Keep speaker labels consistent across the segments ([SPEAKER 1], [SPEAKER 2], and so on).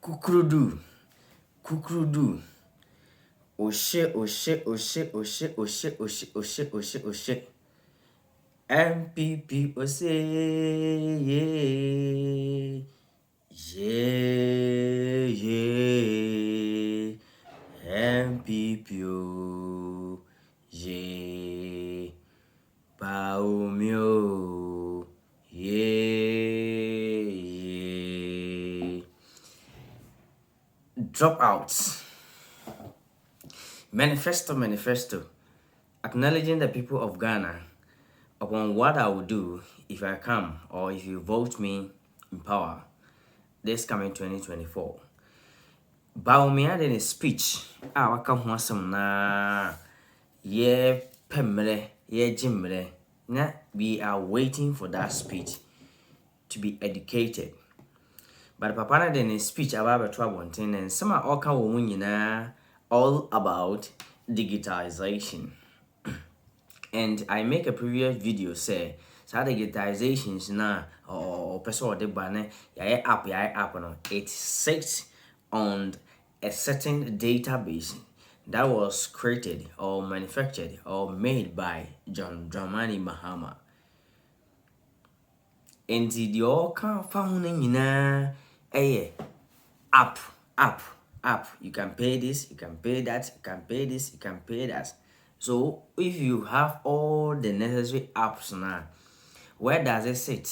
[SPEAKER 1] Kukrudu, kukrudu. Oshe, oshe, oshe, oshe, oshe, oshe, oshe, oshe, oshe. MPP oshe, yeah, yeah, yeah. MPP oh, yeah. Bawumia oh, yeah, yeah. Dropouts. Manifesto. Acknowledging the people of Ghana upon what I will do if I come or if you vote me in power this coming 2024. Bawumia in his speech, waka ho asem na ye pemre, ye jimre. Na we are waiting for that speech to be educated. But Papa in his speech about trouble and some are all all about digitization. And I make a previous video say digitizations na or person de banner app no, it sits on a certain database that was created or manufactured or made by John Dramani Mahama. And the all can found app. You can pay this, you can pay that, you can pay this, you can pay that. So if you have all the necessary apps now, where does it sit?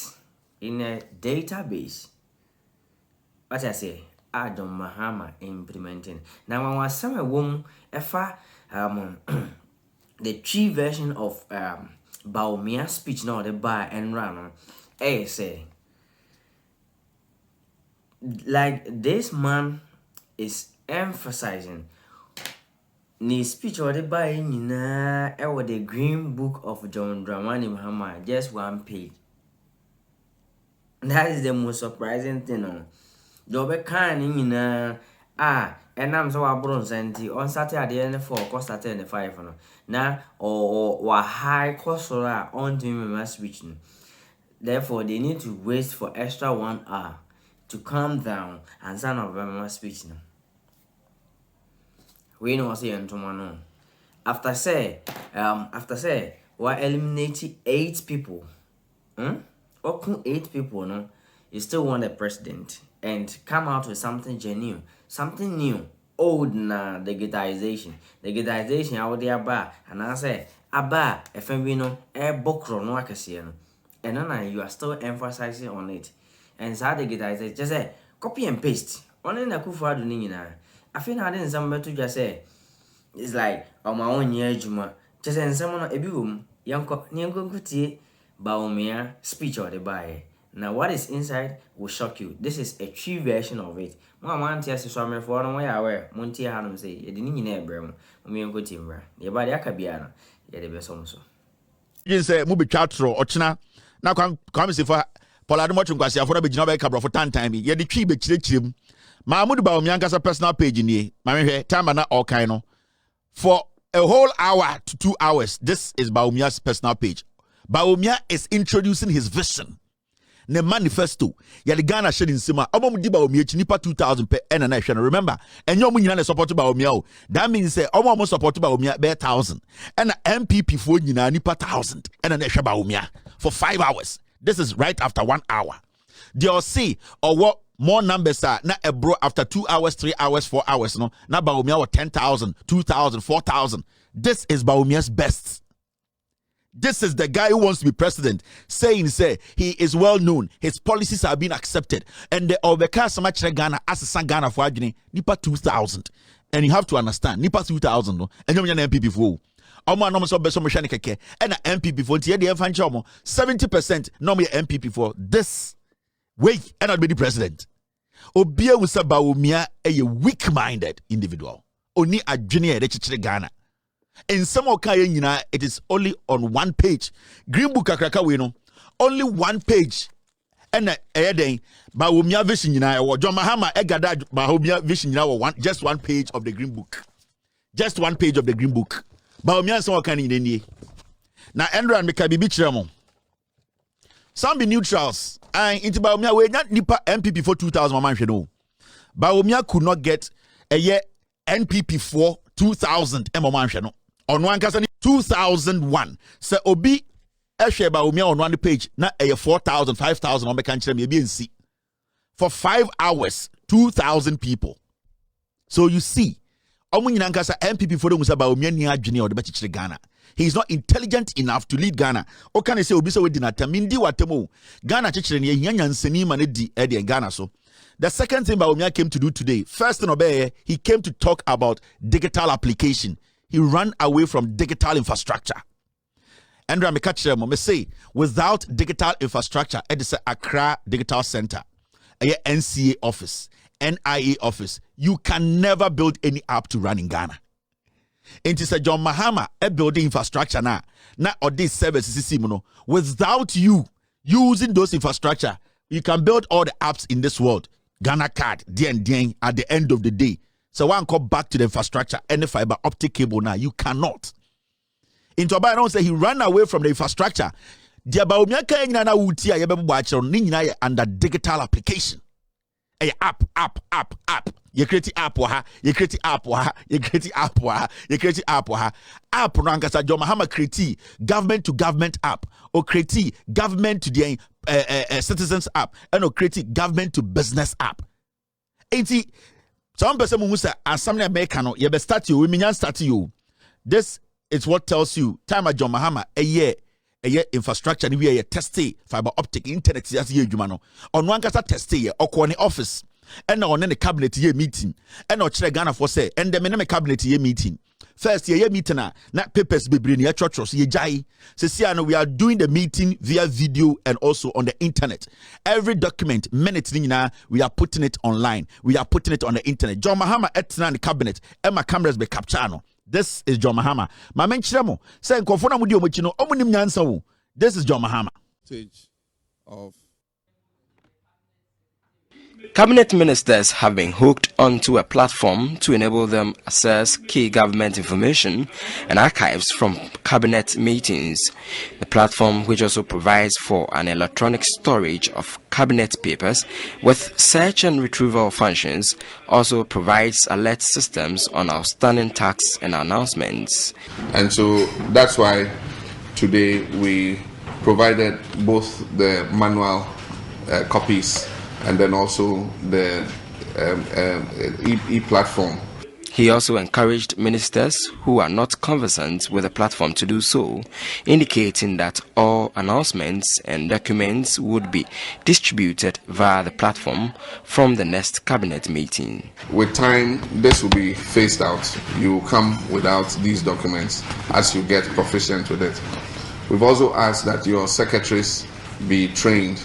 [SPEAKER 1] In a database. What I say, Adam Mahama implementing. Now when was some woman the tree version of Bawumia speech now the bar and run say like this man is emphasizing ni speech or the by nina the green book of John Dramani Mahama, just one page. That is the most surprising thing. Jobe kan nina and I'm so abroad senti on Saturday and 4 cost Saturday 5 no. Na or high cost on to my speech. Therefore they need to wait for extra 1 hour to calm down and sign up my speech. We know what's here tomorrow. After say, we're eliminating 8 people. Or 8 people, no? You still want a president and come out with something genuine, something new. Old na digitization. Digitization out there bar. And I say, aba, FMB no, bokro no akasiano. And then you are still emphasizing on it. And so digitization, just say, copy and paste. Only na Akufo Addo ni na. I feel I didn't somebody to just say it's like on my own year juma. Just say someone a boom, yanko kuti Bawumia speech or the buy. Now what is inside will shock you. This is a true version of it. My man tells you something for no way aware. Monty Hanum say, you didn't need bram. Yanko timber. The body akabiana. Yeah, the best also.
[SPEAKER 2] You say Mubi Chatro or China. Now come see for Poladimochum Quasia for a bit cabra for time. Yet the tree be chim. Mahmoud Bawumia personal page in here. My time and all kind for a whole hour to 2 hours. This is Bawumia's personal page. Bawumia is introducing his vision. Ne manifesto. Ya the Ghana shedding sima. Omo di Bawumia chinipa 2,000 per NNA. Remember, and you nyina support Bawumia. That means say omo support Bawumia be 1,000. And MPP for nyina nipa 1,000. NNA Bawumia for 5 hours. This is right after 1 hour. They'll see or what more numbers are na a bro after 2 hours, 3 hours, 4 hours. No, na Bawumia or 10,000, 2,000, 4,000. This is Bawumia's best. This is the guy who wants to be president, saying he is well known, his policies have been accepted, and the Obeka Samachre Ghana as a Ghana for Agni Nipa 2,000. And you have to understand, Nipa 2,000 no, and you're an MPP for. Omo no so beso mechanic keke and MPP for tie dey fancha omo 70% no me MPP for this way and not be the president. Obia wusa Bawumia a weak-minded individual. Oni adwene e de chichire Ghana. In some okaya it is only on 1 page. Green book akraka we no only 1 page. And den Bawumia vision nyina John Mahama egada Bawumia vision nyina just 1 page of the green book. Just 1 page of the green book. Bawumia some okaya ni na Andrew make bibi chiremo. Some be neutrals. And into Bawumia we not nipa MPP for 2,000 man hwe no. Bawumia could not get a year NPP for 2000 no. On one case 2001. So obi ehwe Bawumia on one page na 4,000 5,000 on bekan kire me bi nsi. For 5 hours 2,000 people. So you see, MPP for the Ghana. He is not intelligent enough to lead Ghana. O can I say Obisa Dinata Mindi Watemo Ghana Chicheni Yanyan Seni Manedi Eddie and Ghana. So the second thing Bawumia came to do today, first in Obey, he came to talk about digital application. He ran away from digital infrastructure. Andrew Mekachemo may say without digital infrastructure, it is Accra Digital Center, a NCA office. NIA office, you can never build any app to run in Ghana. And it's a John Mahama building infrastructure now or this services without you using those infrastructure, you can build all the apps in this world. Ghana card, DN at the end of the day. So one come back to the infrastructure, any fiber optic cable now, you cannot. Into Obama don't say he ran away from the infrastructure. Under digital application. App. You create app waha. You create app waha. You create app waha. You create app waha. App rankasa John Mahama create government to government app or create government to the citizens app and or create government to business app. Ain't some person who say and something Americano you be start you we start you. This is what tells you time at John Mahama a year infrastructure ni we teste fiber optic internet as ye adwuma no on one kasa teste ye okone office and on the cabinet ye meeting and no kire Ghana for say and them me cabinet ye meeting first ye meeting na papers bebre ni churches ye jai say no we are doing the meeting via video and also on the internet. Every document minutes we are putting it online, we are putting it on the internet. John Mahama etna the cabinet and my cameras be capture no. This is John Mahama. My men chiremo say nkofona mudi omochino omunim nyansa wo. This is John Mahama.
[SPEAKER 3] Stage of
[SPEAKER 4] Cabinet ministers have been hooked onto a platform to enable them access key government information and archives from cabinet meetings. The platform, which also provides for an electronic storage of cabinet papers with search and retrieval functions, also provides alert systems on outstanding tasks and announcements.
[SPEAKER 3] And so that's why today we provided both the manual copies and then also the e-platform.
[SPEAKER 4] He also encouraged ministers who are not conversant with the platform to do so, indicating that all announcements and documents would be distributed via the platform from the next cabinet meeting.
[SPEAKER 3] With time, this will be phased out. You will come without these documents as you get proficient with it. We've also asked that your secretaries be trained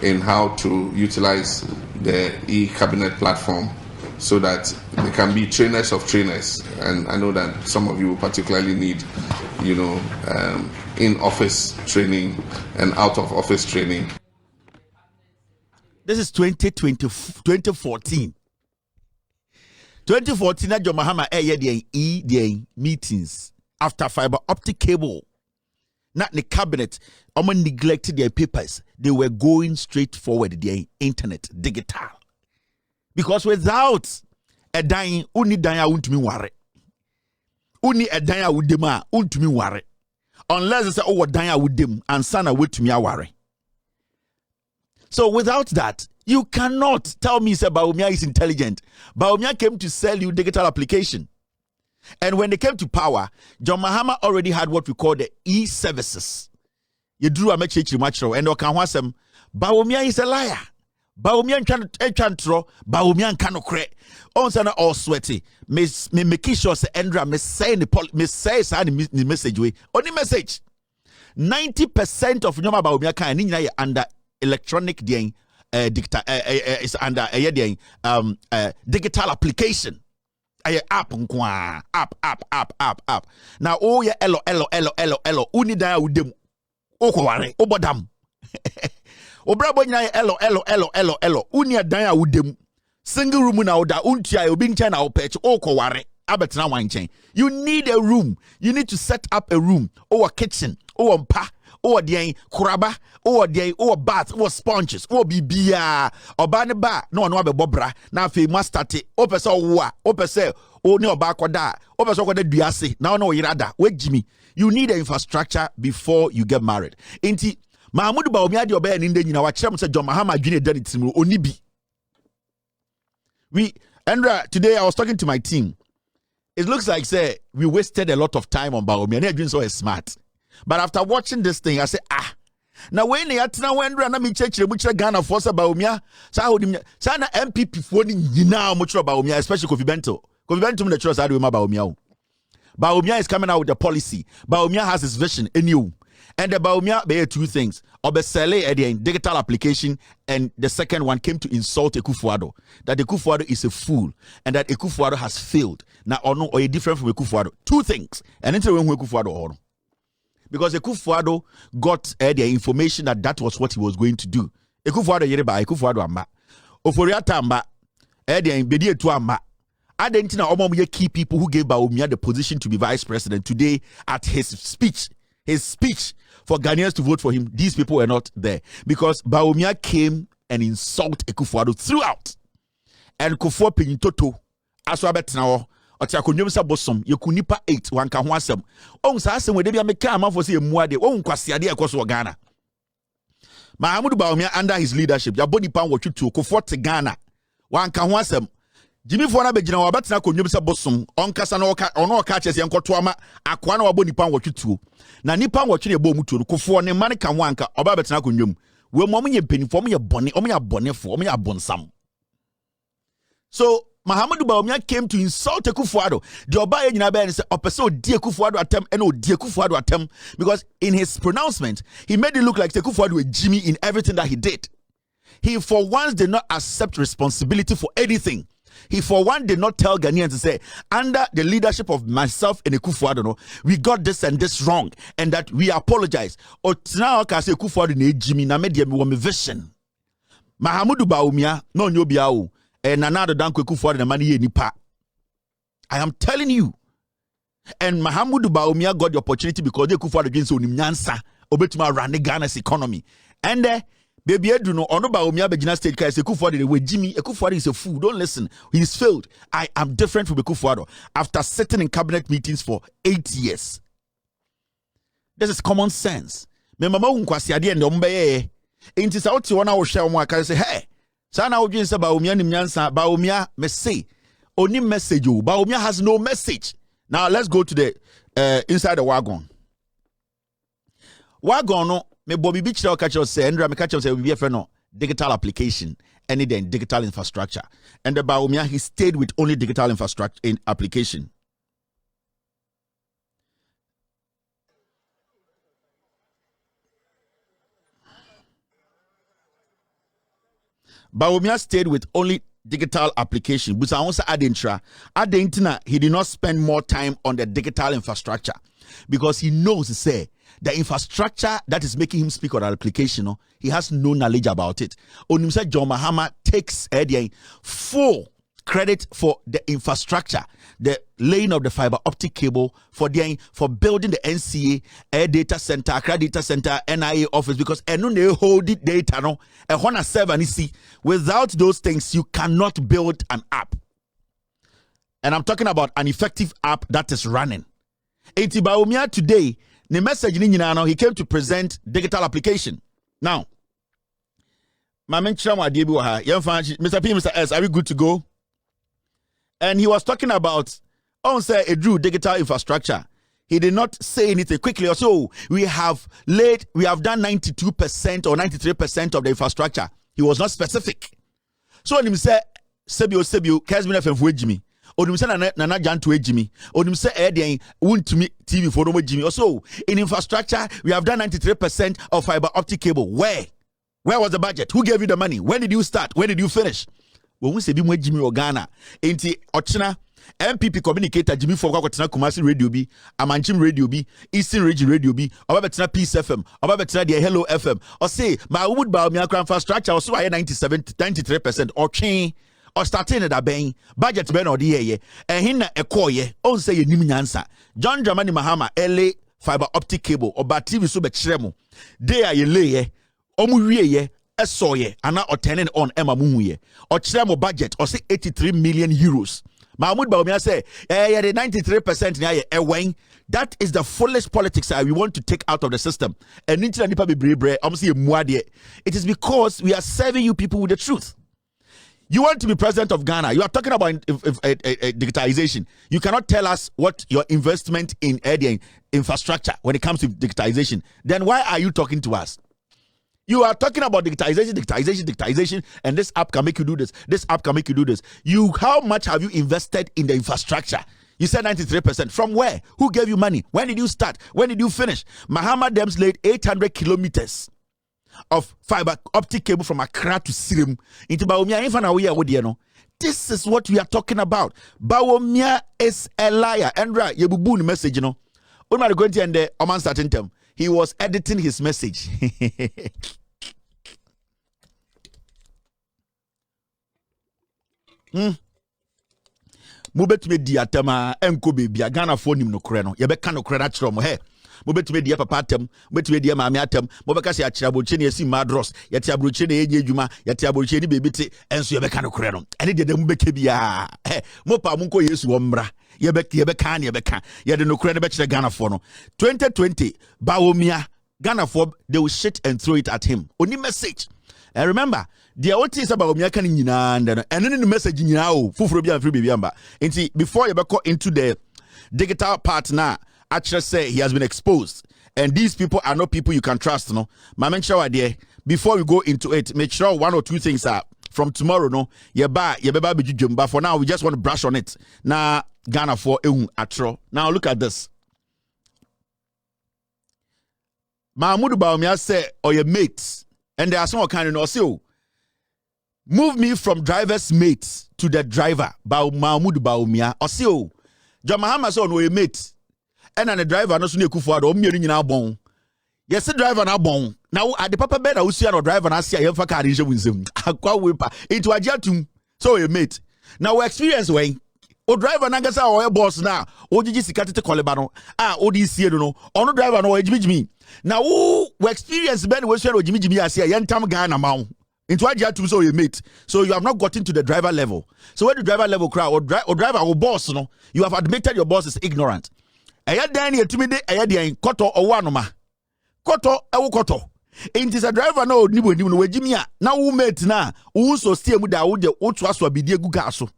[SPEAKER 3] in how to utilize the e-cabinet platform so that they can be trainers of trainers. And I know that some of you particularly need, in-office training and out-of-office training.
[SPEAKER 2] This is 2014. 2014, John Mahama the meetings after fiber optic cable. Not the cabinet, almost neglected their papers. They were going straight forward, their internet, digital. Because without a dying, only dying won't me worry. Only a dying would dem won't me worry. Unless it's oh dying with them and sana wait me worry. So without that, you cannot tell me say Bawumia is intelligent. Bawumia came to sell you digital application. And when they came to power, John Mahama already had what we call the e-services. You drew a message and Okanwasem, Bawumia is a liar. Bawumia chantro, Bawumia cannot create. On sana all sweaty. Me make sure say Andra me say the message way. Only message. 90% of Nyoma Bawumia can under electronic is under digital application. App. Now oh yeah elo uni da udem okware obodam obrabo nya elo uni dan udem single room na oda untia obi nchen na opech okware abetena wanchen. You need a room. You need to set up a room or a kitchen or mpa or the kuraba, or the or bath, or sponges, or bibia, or baneba, no bobra, na fe mastati, opesa wa, opesa, o ne obakoda, opesa kwa duase, now no irada, wait Jimmy. You need an infrastructure before you get married. Inti, Mahmoud Bawumia di obe ninde nyina wa kire mo se John Mahama adwene dani timu onibi. Andra, today I was talking to my team. It looks like say we wasted a lot of time on Bawumia. And everyone so smart. But after watching this thing, I say, now when they are now when na me church rebucha Ghana force Bawumia, sa na MPP for ni now much Bawumia, especially Kofi Bento. Kofi Bento me the trust adu ma Bawumia. Bawumia is coming out with a policy. Bawumia has his vision in you. And the Bawumia be two things. Obesele at digital application, and the second one came to insult Akufo Addo. That Akufo Addo is a fool, and that Akufo Addo has failed. Now, or different from Akufo Addo. Two things. And until when Akufo Addo, because Akufo Addo got the information that was what he was going to do. Akufo Addo yereba Akufo Addo amba. Oforiata amba. Bedi etu amba. Adentina omo key people who gave Bawumia the position to be vice president today at his speech for Ghanaians to vote for him. These people were not there because Bawumia came and insulted Akufo Addo throughout. And Kufo Pintoto aswabet now oti akonnwom sa bosom yekunipa 8 wanka ho asem on sa asem we de bia meka amafo se emuade on kwasiade ekoso Ghana. Mahmoud Bawumia under his leadership ya body pan wotwutu Kufo te Ghana wanka ho asem Jimmy Fona be gina wabetena konnwom sa bosom onkasa na ono oka chese enkoto ama akwa na wabɔ nipa wotwutu na nipa wotwe ne bɔ mutuo Kufo ne mane ka ho anka oba betena konnwom we mo ye penifo mo ye bɔne omo ya bɔnefo omo ya bɔnsam. So Mahmoud Bawumia came to insult Akufo Addo. The Oba nyina be say opese odi Akufo Addo atem and odi Akufo Addo atem because in his pronouncement he made it look like Akufo Addo was Jimmy in everything that he did. He for once did not accept responsibility for anything. He for one did not tell Ghanaians to say, under the leadership of myself and Akufo Addo, we got this and this wrong, and that we apologize. Or now I say Akufo Addo ne Jimmy na media me won vision. Mahmoud Bawumia no nyobiao and another danko Akufo Addo na mani ye nipa. I am telling you. And Mahmoud Bawumia got the opportunity because Akufo Addo so nim nyansa obetuma run Ghana's economy. And baby Edu no ono Bawumia begina stage kai say Akufo Addo we Jimmy Akufo Addo is a fool. Don't listen. He's failed. I am different from Akufo Addo after sitting in cabinet meetings for 8 years. This is common sense. Me mama unkwasi ade ende ombeye. Inti sa oti wona wo hwe omo aka say hey. Sa na wodwen say Bawumia nim nyansa Bawumia me say oni message o. Bawumia has no message. Now let's go to the inside the wagon. Wagon no me Bobby Beach catch us say Andra me catch us say we be no digital application and then digital infrastructure. And the Bawumia he stayed with only digital infrastructure in application. Bawumia stayed with only digital application. But I also add he did not spend more time on the digital infrastructure because he knows say the infrastructure that is making him speak on the application, he has no knowledge about it. Onimsa John Mahama takes full credit for the infrastructure, the laying of the fiber optic cable for building the NCA air data center, Accra data center, NIA office because they hold it data no a Honor server and see without those things you cannot build an app. And I'm talking about an effective app that is running. Eti Bawumia today the message he came to present digital application. Now, Mr. P, Mr. S, are we good to go? And he was talking about say a digital infrastructure. He did not say anything quickly. So we have done 92% or 93% of the infrastructure. He was not specific. So when he said Sebio, Kesmin FM for Jimmy. Onim say nana janto ejimi onim say den wontumi TV for no ejimi also in infrastructure we have done 93% of fiber optic cable. Where was the budget? Who gave you the money? When did you start? When did you finish? We say bi mo ejimi o Ghana enti ochina MPP communicator Jimmy for kwakotena Kumasi radio bi Amanchim radio bi Eastern Region radio bi obabetena Peace FM obabetena the Hello FM or say my would Bawumia infrastructure also 93% or chain or starting at a bang budget ben or the and hinna a koye on say nim nyansa John Dramani Mahama LA fiber optic cable or TV so be chremo. They are ye lay ye esoye ana or turning on Emma Muye or chremo budget or say 83 million euros. Mahmoud Bawumia say, the 93% now that is the foolish politics that we want to take out of the system. And it is because we are serving you people with the truth. You want to be president of Ghana. You are talking about digitization. You cannot tell us what your investment in infrastructure when it comes to digitization. Then why are you talking to us? You are talking about digitization, and this app can make you do this. This app can make you do this. How much have you invested in the infrastructure? You said 93%. From where? Who gave you money? When did you start? When did you finish? Mahama Dems laid 800 kilometers of fiber optic cable from Accra to Sirim into Bawumia. This is what we are talking about. Bawumia is a liar. Andra, yebubu message, you know. When going to end the Oman starting term, he was editing his message. Mubetime diatama enko baby Ghana phone no kre no ye be ka no kre na kire mo he mubetime dia papa atem mubetime dia maame atem mobeka se akira boche ne esi madros ye te abroche ne ye adwuma ye te abroche ne baby te enso ye be ka no kre no ene de mu beke bia he mopa mu nko Yesu wo mra ye be ka ne ye be ka ye de no kre ne be kire Ghana phone no 2020 Bawumia Ghana phone they will shit and throw it at him oni message. And remember, the OT is about Bawumia kan nyina and then the message nyina o fufuro bia free baby amba. Before you go into the digital part now, actually say he has been exposed. And these people are not people you can trust, no. My mention idea. Before we go into it, make sure one or two things are from tomorrow, no. But for now, we just want to brush on it. Now, Ghana for atro. Now look at this. Mahmoud Bawumia say, or your mates. And there are some kind of no move me from driver's mate to the driver. Mahmoud Bawumia. Osio. John Mahama said no mate. And the driver no sune Akufo Addo omi nyina bon. Yes, the driver na bon. Now at the papa bed I see no driver na see yemfa car nje winsem. Akwa wepa. Into ajatum. So a mate. Now we experience when o driver na gasa o boss na o gigi sikatete koleba no. O di sie no. Ono driver no o ejimi. Now we experience ben we share o jimi asia yentam Ghana mawo. Into ajatum so a mate. So you have not gotten to the driver level. So when the driver level crowd or driver or boss no, you have admitted your boss is ignorant. Eya dan ye timi de eya de koto owanoma koto ewo koto it is a driver no nibo no wagimi a na wo mate na wo so stie mu da wo de otu aso abidi egu ga so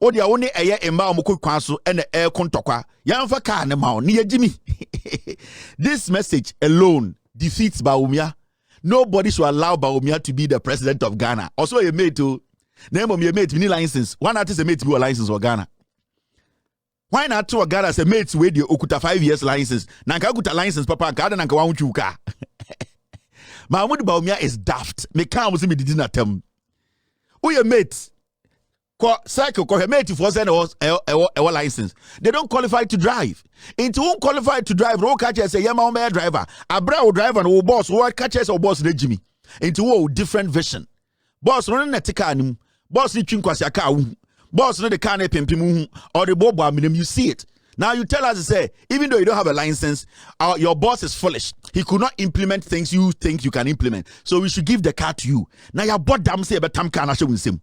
[SPEAKER 2] wo de wo ne eya emba omko kwan so ene e kontokwa yamfa car ne ma ne yagimi. This message alone defeats Bawumia. Nobody should allow Bawumia to be the president of Ghana. Also a mate to name of your mate we need license. One artist a mate to be a license for Ghana. Why not to a Ghana as a mate with you okuta 5 years license? Nanka okuta license papa kada nanka wa unchuka. Mahmoud Bawumia is daft. Me kan mo se me didi na tem. Who your mate? Ko cycle ko mate for send a license. They don't qualify to drive. Into who qualify to drive, ro catch say yama o driver. Abra o driver no boss, wo catch say boss na Jimmy. Into wo different vision. Boss no na tika anim. Boss ni twinkwasi aka wu. Boss no the car pimpimu or the bobo minimum you see it. Now you tell us to say, even though you don't have a license, your boss is foolish. He could not implement things you think you can implement. So we should give the car to you. Now you bought them say about tam car na show him.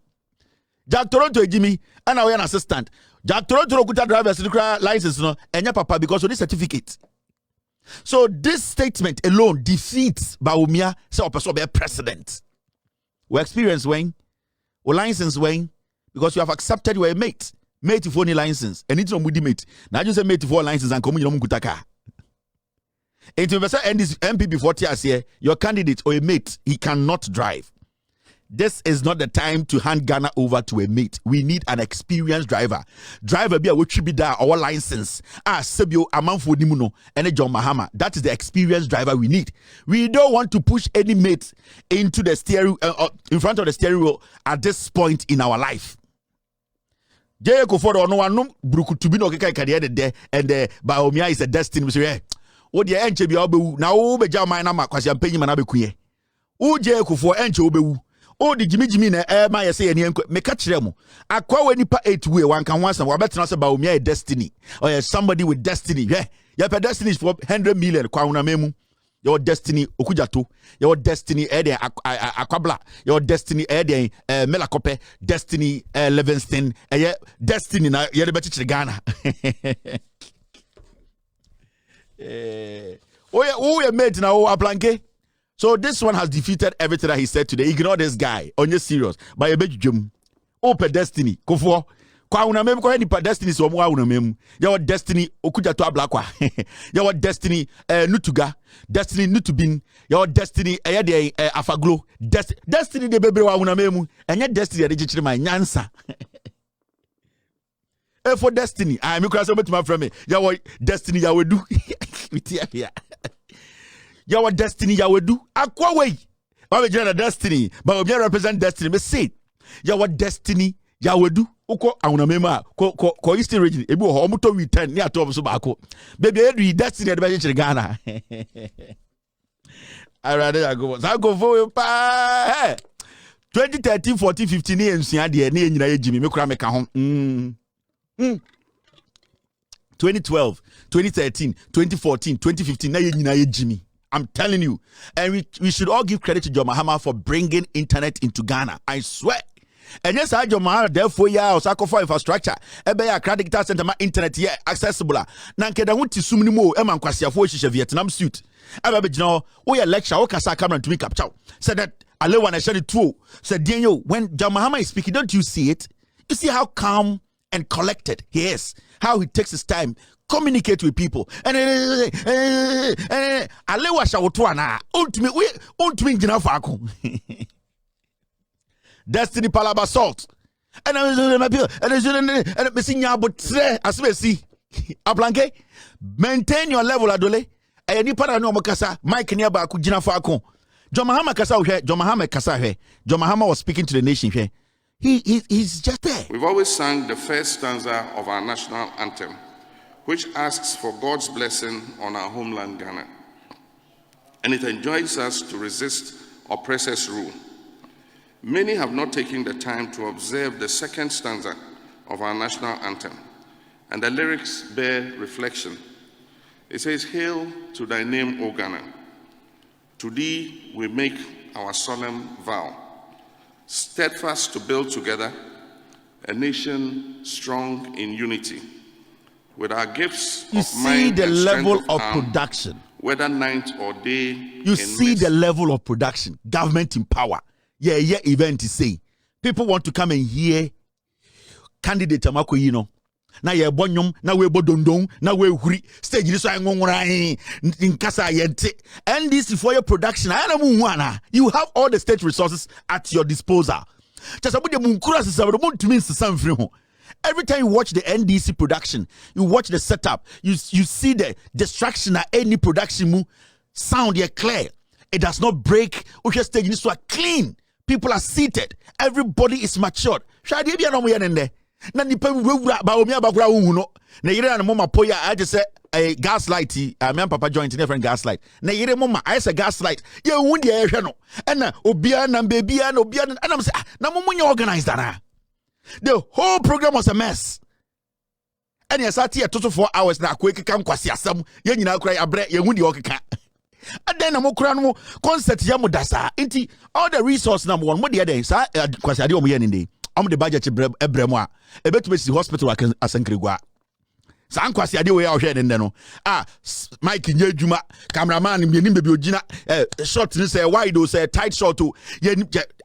[SPEAKER 2] Jack Toronto Jimmy and now an assistant. Jack Toronto kuta driver's license no enya papa because of this certificate. So this statement alone defeats Bawumia say person be president. We experience when or license when because you have accepted you are a mate for any license and it's no mudi mate. Now you say mate for license and come you no mukutaka. Into and this MP before here, your candidate or a mate, he cannot drive. This is not the time to hand Ghana over to a mate. We need an experienced driver. Driver be a which be there our license. Sebio Amanfo Nimuno and John Mahama. That is the experienced driver we need. We don't want to push any mate into the steering in front of the steering wheel at this point in our life. Jay Akufo no one bruku to be no kaka de and the Bawumia is a destiny. What the enche bi obewu na wo beja man na makwasi ampanyi mana bekuye. Wo Jay Akufo enche obewu. O di jimi na ma yese ye ne meka kire mu. Akwa we nipa 8 way wan kan wansa wa betena se Bawumia a destiny or somebody with destiny. Your destiny is for 100 million. Kwa unamemu. Your destiny okujato. Your destiny ede akwabla. Your destiny ede melakope. Destiny Livingston. Destiny na yede beti Ghana. Oh yeah, mate now Aplanke. So this one has defeated everything that he said today. Ignore this guy. On your serious. By a bit jum. Open destiny. Kofo. Kwa unamemu kwa ni pa destiny so mwa unamemu. Your destiny okuja to ablakwa. Your destiny nutuga. Destiny nutubin. Your destiny de afaglo. Destiny de bebe wa unamemu. Enye destiny de jichiri ma nyansa. For destiny. I am cross over to my friend. Your destiny yawedu. Here. Your destiny yawedu. Akwa way. But we destiny. But we represent destiny. Me say. Your destiny yawedu. Uko aunamema ko Eastern region ebi ho omoto we 10 ni ato so baako baby edu destiny de be chire Ghana I rather go for pa 2013 14 15 ni ensuan de na enyina yegimi me kura me ka ho 2012 2013 2014 2015 na enyina yegimi. I'm telling you, and we should all give credit to John Mahama for bringing internet into Ghana. I swear. And yes, I John Mahama therefore ya Akufo infrastructure. Ebe ya credit data center ma internet here accessible. Nanke da hunti sumni mo e man kwasiafo hihye Vietnam suit. Ebe be gina wo ya lecture wo kasa camera to me capture. Said that Alewa na share the two. Said Daniel, when John Mahama is speaking, don't you see it? You see how calm and collected he is. How he takes his time. Communicate with people. And Alewa shawotwana. Untumi gina fako. Destiny Palaba salt. And maintain your level adole. And you para no makasa Mike niaba ku gina fako. John Mahama kasa here. John Mahama kasa here. John Mahama was speaking to the nation here. He's just there.
[SPEAKER 3] We've always sung the first stanza of our national anthem, which asks for God's blessing on our homeland Ghana. And it enjoins us to resist oppressors' rule. Many have not taken the time to observe the second stanza of our national anthem, and the lyrics bear reflection. It says, "Hail to thy name, O Ghana. To thee we make our solemn vow, steadfast to build together a nation strong in unity. With our gifts
[SPEAKER 2] you
[SPEAKER 3] of
[SPEAKER 2] see
[SPEAKER 3] mind
[SPEAKER 2] the
[SPEAKER 3] and
[SPEAKER 2] level
[SPEAKER 3] strength
[SPEAKER 2] of
[SPEAKER 3] arm,
[SPEAKER 2] production.
[SPEAKER 3] whether night or day,
[SPEAKER 2] You see the level of production. Government in power. Yeah, event is saying. People want to come and hear candidate Amako, you know. Now ye bonyum, now we bodondong, now we huri, stage this way in Kasa Yente. And this is for your production. You have all the state resources at your disposal. Every time you watch the NDC production, you watch the setup, you see the distraction at any production sound here clear. It does not break. Okay, stage this one clean. People are seated. Everybody is matured. Shadi bi anomo yenende. Na nipa wura Bawumia bakura uhuno. Na yire na mama poya I just say a gaslight. Me and papa joint different gaslight. Na yire mama I say gaslight. Ye hu de ehwe no. Na obia na babia na obia na I'm say na momo organize that. The whole program was a mess. And yes, I here 4 hours na akweki kam kwasi asam. Ye nyina kura abre ye hu de okeka. And then I'm no concert yamudasa. Inti all the resources number one. What the other sir? Kwasi adi omuye ninde. The budget ebremwa. Ebet me see hospital asankrigwa. San kwasi adi we ahwe nende no. Mike Nyejuma, cameraman mbenim bebi ogina shot ni say wide o say tight shot o.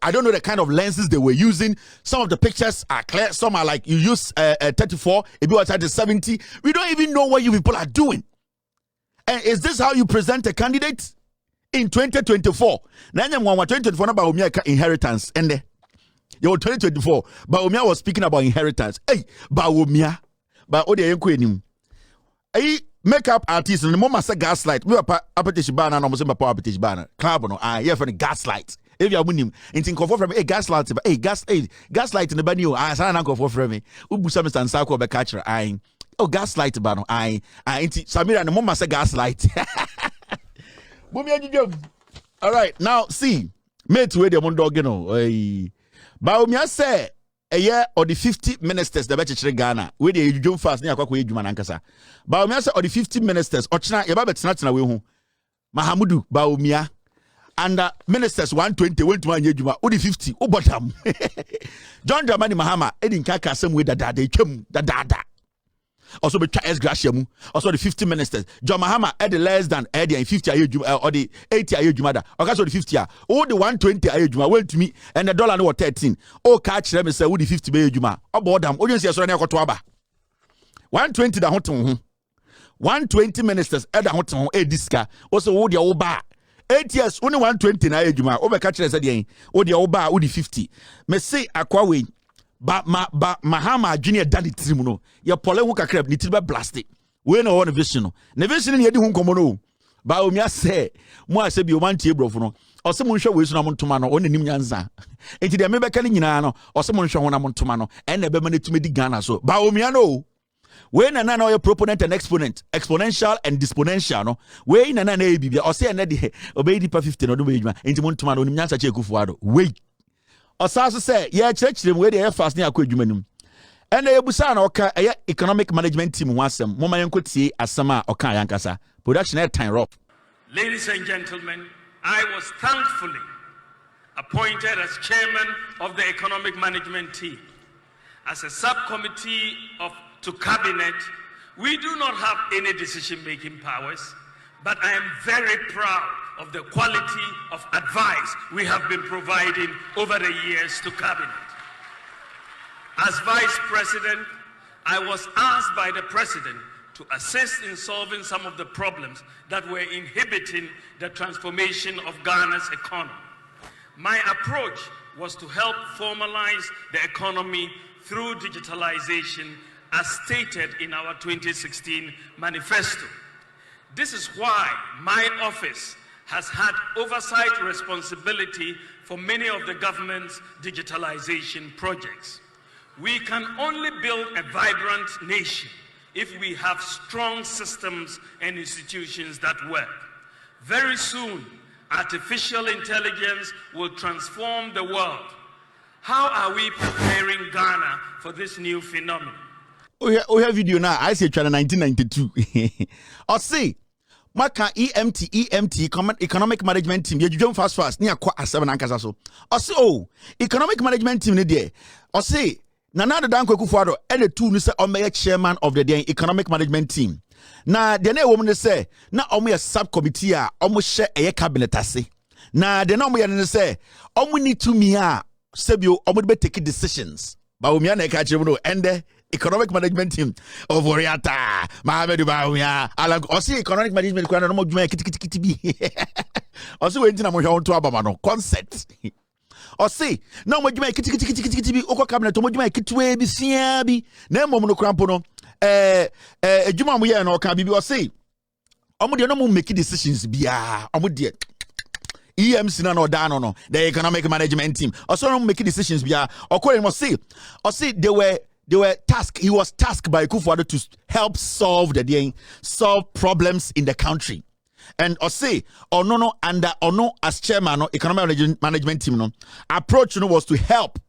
[SPEAKER 2] I don't know the kind of lenses they were using. Some of the pictures are clear, some are like you use 34, if you are 70. We don't even know what you people are doing. And is this how you present a candidate in 2024? Now, 2024 about Bawumia inheritance. And your 2024, Bawumia was speaking about inheritance. Hey, Bawumia, but Ode Enkwenim. Hey, makeup artist, and the moment say gaslight, we are appetition banner, no more appetition banner. Club no, yeah, for the gaslight. If you are winning, and think of from a gaslight, gaslight in the venue. I saw an uncle for me. Ubu some and Sako be catcher. Gaslight bano. Samira and mama say gaslight. All right, now see, mate, where the mondogeno. Bawumia say a year or the 50 ministers the better Ghana where the you fast near Kwakwe Jumanankasa. Bawumia say or the 50 ministers or China Yababet we home. Mahamudu Bawumia and ministers 120 went to one year Juma or the 50 Obotam. John Dramani Mahama Edin Kaka some way that they came the dada. Also be Charles Gratiamu, also the 50 ministers. John Mahama had the less than 50 or the 80 Jumada. Okay, so the 50 all the 120 Juma went to me and the dollar no 13. Oh, catch them and say, the 50 Juma. About them, audience is running out 120 the hot 120 ministers at the hot a disca. Also, all the oba 8 years, only 120 na Juma. Over catch them again. Oh, the oba, the 50. Me say, Aquawe. Mahama Junior Daddy Trimuno, your pole who can crab, need blast it. We know one vision. Nevision yet won't come on. Bawumia say, Moa said you want to or someone show with Namon Tomano, only Nimyanza. It's the American Calinano, or someone show Namon Tomano, and never managed to meet the Ghana. So, Bawumia no. When an another proponent and exponent, exponential and disponential, no, way in an ABB, or say another obey the 15 or the way, into Montomano, Nimyansa Akufo Addo. Wait. Osasa say yeah church them where they fast near akwadwumanum and ebusa na oka economic management team wasem moma yenkotie asama oka yankasa production air time rough.
[SPEAKER 5] Ladies and gentlemen, I was thankfully appointed as chairman of the economic management team. As a subcommittee to cabinet, we do not have any decision-making powers, but I am very proud of the quality of advice we have been providing over the years to cabinet. As vice president, I was asked by the president to assist in solving some of the problems that were inhibiting the transformation of Ghana's economy. My approach was to help formalize the economy through digitalization as stated in our 2016 manifesto. This is why my office has had oversight responsibility for many of the government's digitalization projects. We can only build a vibrant nation if we have strong systems and institutions that work. Very soon, artificial intelligence will transform the world. How are we preparing Ghana for this new phenomenon?
[SPEAKER 2] We have video now. I say 1992. Or say Maka EMT economic management team you jump fast near kwa asem ankasa so o economic management team ne there o say Nana Akufo Addo and the two say o chairman of the economic management team na the na woman say na o subcommittee a o share a cabinet ase na the na o say o need to me a sebio o be take decisions Bawumia na ka chiro and economic management team of Oriata, Mahamedu Bawumia, Alan, or see economic management, no more kitty. Also, went in a motion to Abamano concept. Or say, no more kitty, Oko cabinet, to Mojuma Kitwe, Bisiabi, Nemo Crampono, Jumamuya and Okabi, or say, Omodia no more making decisions, Bia, Omodia. EMC no down the economic management team. Also making decisions, Bia, or calling must say, or say they were tasked. He was tasked by Akufo Addo to help solve problems in the country. And or say or no as chairman of economic management team approach was to help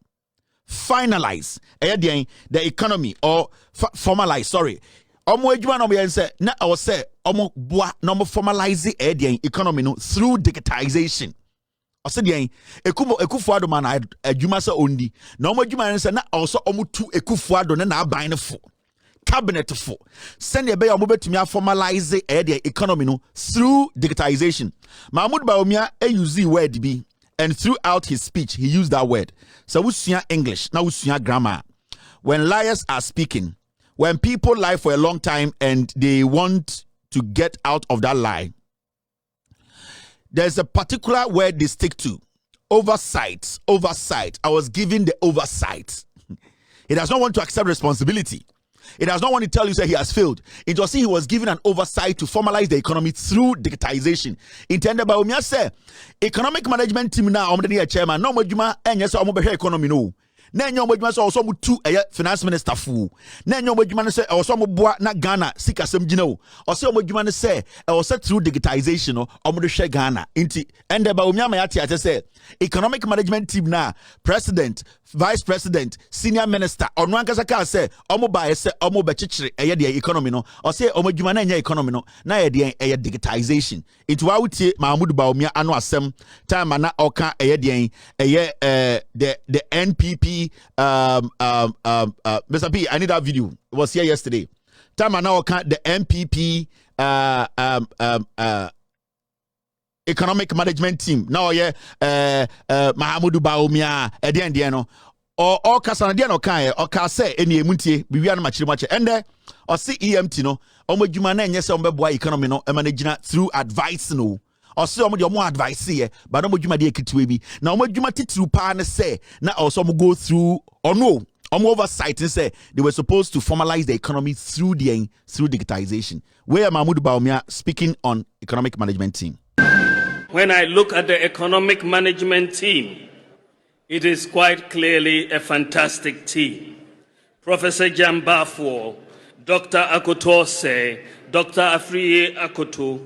[SPEAKER 2] finalize the economy or formalize. Sorry, na I was say formalize the economy through digitization. I said, Akufo Addo man adwuma sa ondi na adwuma say na also tu Akufo Addo na aban fo cabinet fo send be betumi formalize the economy through digitization. Mahmoud Bawumia use the word be, and throughout his speech he used that word. So we see English, now we see grammar. When liars are speaking, when people lie for a long time and they want to get out of that lie, there's a particular word they stick to. Oversight. I was given the oversight. He does not want to accept responsibility. He does not want to tell you that he has failed. It just he was given an oversight to formalize the economy through digitization. Intended by Bawumia say, economic management team now, chairman, no more and yes, economy no. na enyo modwuma se oso mutu finance minister fu na enyo modwuma ne se oso moboa na Ghana sikasem gina o oso modwuma ne se oso through digitization no omodo hwe Ghana inti ende Bawumia ma yate ate se economic management team na president vice president senior minister onu ankasa ka se omo ba se omo be chichire de economy no o se omodwuma na enya economy no na de digitization it wa wutie Mahmoud Bawumia ano asem time na oka de the NPP Mr. P, I need that video. It was here yesterday. Time I now count the NPP economic management team. Now Mahmoud Bawumia no or kasana no kan or kase eni emuntie biwi an machiri mache ende or CEMT no omodwuma na enye se ombeboa economy no managina through advice no or see omo advice here but omodwuma de ekitiwe bi na omodwuma titru pa ne se na also go through or no oversight and say they were supposed to formalize the economy through digitization. Where Mahmoud Bawumia speaking on economic management team.
[SPEAKER 5] When I look at the economic management team, it is quite clearly a fantastic team. Professor Jambafo, Dr. Akutose, Dr. Afriye Akoto,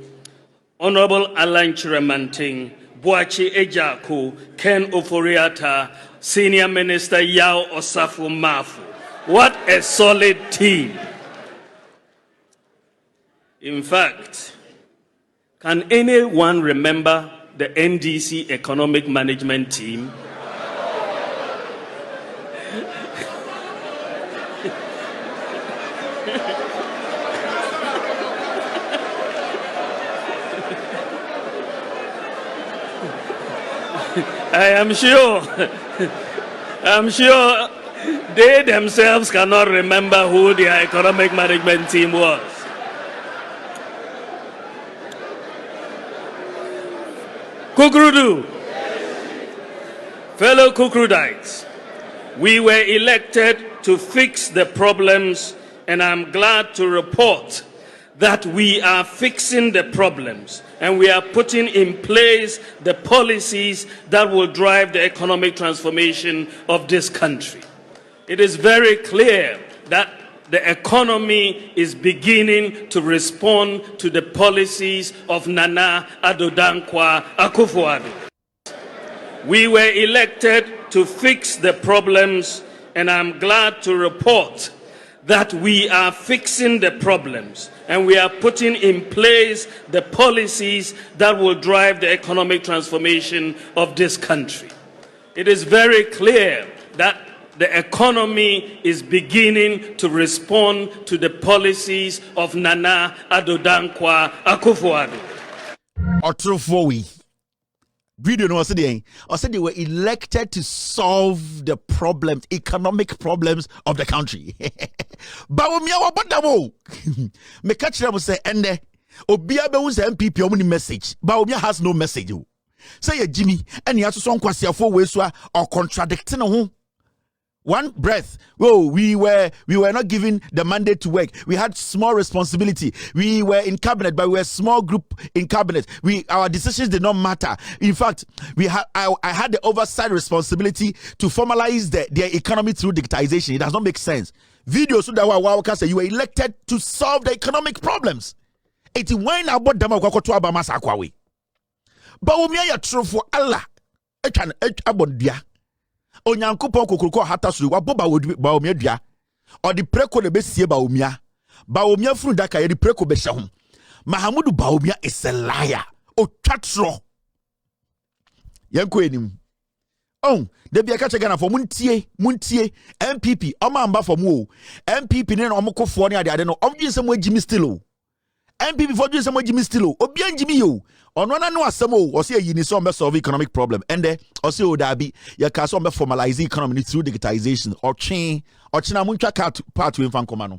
[SPEAKER 5] Honorable Alan Chiramanting, Boachi Ejaku, Ken Oforiata, Senior Minister Yao Osafo Mafu. What a solid team. In fact, can anyone remember the NDC economic management team? I'm sure they themselves cannot remember who their economic management team was. Kukrudu, fellow Kukrudites, we were elected to fix the problems, and I'm glad to report that we are fixing the problems and we are putting in place the policies that will drive the economic transformation of this country. It is very clear that the economy is beginning to respond to the policies of Nana Addo Dankwa Akufo Addo. We were elected to fix the problems, and I'm glad to report that we are fixing the problems and we are putting in place the policies that will drive the economic transformation of this country. It is very clear that the economy is beginning to respond to the policies of Nana Addo Dankwa Akufo Addo.
[SPEAKER 2] Video no said they were elected to solve the problems, economic problems of the country. Bawumia wa bodamo. Me catch them say ende obia be won say MPP omuni message. Bawumia has no message. Say ya Jimmy and he has some kwasiafo we so or contradicting ho. One breath. Oh, we were not given the mandate to work. We had small responsibility. We were in cabinet, but we were a small group in cabinet. Our decisions did not matter. In fact, I had the oversight responsibility to formalize the economy through digitization. It does not make sense. Video so that say you were elected to solve the economic problems. It's when about them to Abama Sakwawe. Bawumia ya true for Allah. Abondia. Onyankopon kokroko hata suru waboba Bawumia dua or the preko le besie Bawumia furu daka ye the preko be hye ho Mahmoud Bawumia is a liar otwatro yanko enim de bia ka chegana for muntie MPP amba for mu MPP ne no omkofo ne ade no omdwensem agimi still o MPP for dwensem agimi still o obi angimi yo ono na no asem o o se yi ni so be solve economic problem ende o se o da bi ya ka so be formalize economy through digitization or china muntwa part we fan koma no